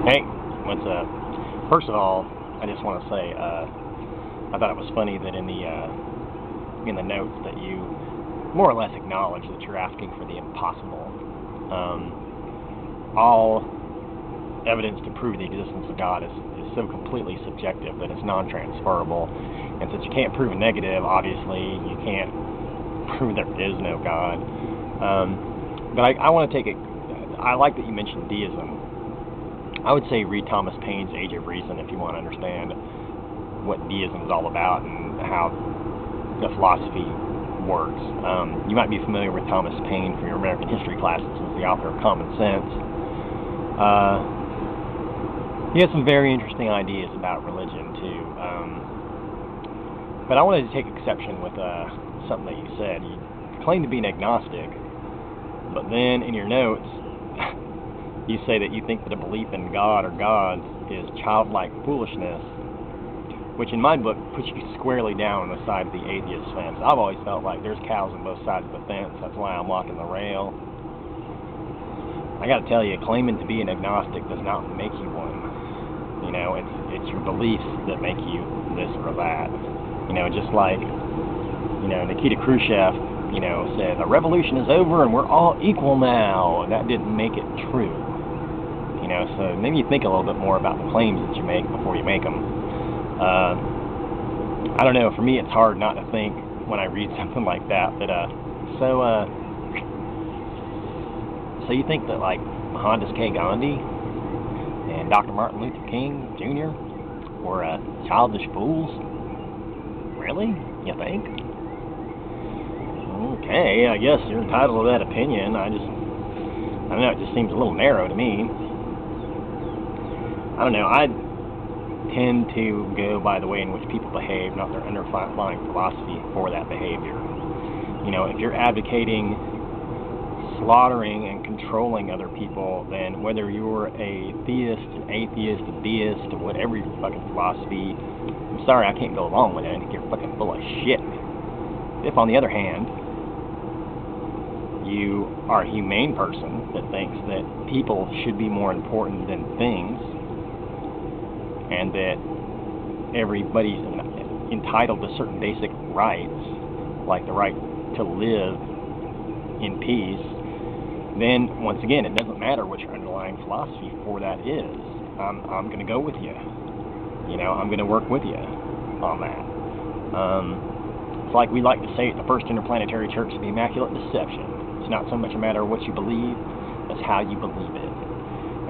Hey, what's up? First of all, I just want to say I thought it was funny that in the notes that you more or less acknowledge that you're asking for the impossible. All evidence to prove the existence of God is so completely subjective that it's non-transferable. And since you can't prove a negative, obviously you can't prove there is no God. But I want to take it. I like that you mentioned deism. I would say read Thomas Paine's Age of Reason if you want to understand what deism is all about and how the philosophy works. You might be familiar with Thomas Paine from your American history classes as the author of Common Sense. He has some very interesting ideas about religion too. But I wanted to take exception with something that you said. You claim to be an agnostic, but then in your notes you say that you think that a belief in God or gods is childlike foolishness, which in my book puts you squarely down on the side of the atheist fence. I've always felt like there's cows on both sides of the fence. That's why I'm walking the rail. I got to tell you, claiming to be an agnostic does not make you one. You know, it's your beliefs that make you this or that. You know, just like, you know, Nikita Khrushchev, you know, said the revolution is over and we're all equal now. And that didn't make it true. You know, so maybe you think a little bit more about the claims that you make before you make them. I don't know. For me, it's hard not to think when I read something like that. But so you think that like Mohandas K. Gandhi and Dr. Martin Luther King Jr. were childish fools? Really? You think? Okay, I guess you're entitled to that opinion. I don't know. It just seems a little narrow to me. I don't know. I tend to go by the way in which people behave, not their underlying philosophy for that behavior. You know, if you're advocating slaughtering and controlling other people, then whether you're a theist, an atheist, a deist, or whatever your fucking philosophy, I'm sorry, I can't go along with it. I think you're fucking full of shit. If, on the other hand, you are a humane person that thinks that people should be more important than things, and that everybody's entitled to certain basic rights, like the right to live in peace, then once again, it doesn't matter what your underlying philosophy for that is. I'm going to go with you. You know, I'm going to work with you on that. It's like we like to say at the First Interplanetary Church of the Immaculate Deception. It's not so much a matter of what you believe as how you believe it.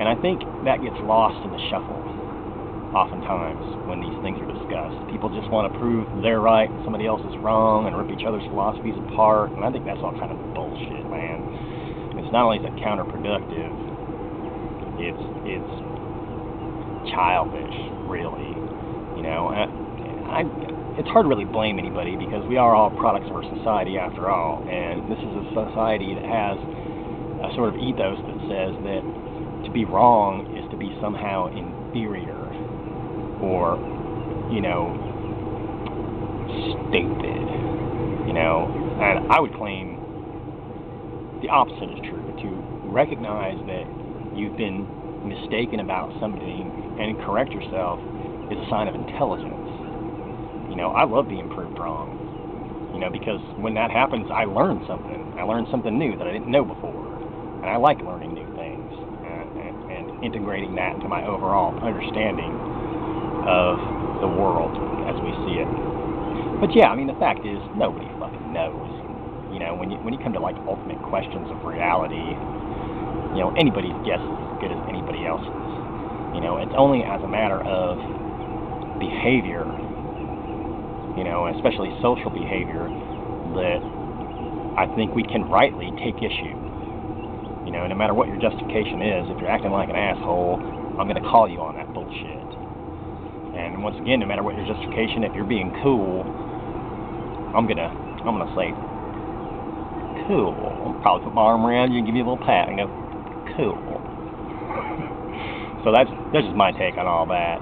And I think that gets lost in the shuffle oftentimes when these things are discussed. People just want to prove they're right and somebody else is wrong and rip each other's philosophies apart, and I think that's all kind of bullshit, man. It's not only is it counterproductive, it's childish, really. You know, it's hard to really blame anybody because we are all products of our society after all, and this is a society that has a sort of ethos that says that to be wrong is to be somehow inferior or, you know, stupid, you know. And I would claim the opposite is true. To recognize that you've been mistaken about something and correct yourself is a sign of intelligence. You know, I love being proved wrong, you know, because when that happens, I learn something. I learn something new that I didn't know before. And I like learning new things and integrating that into my overall understanding of the world as we see it. But yeah, I mean, the fact is, nobody fucking knows. You know, when you come to like ultimate questions of reality, you know, anybody's guess is as good as anybody else's. You know, it's only as a matter of behavior, you know, especially social behavior, that I think we can rightly take issue. You know, no matter what your justification is, if you're acting like an asshole, I'm going to call you on that bullshit. And once again, no matter what your justification, if you're being cool, I'm gonna say cool. I'll probably put my arm around you and give you a little pat and go cool. So that's just my take on all that.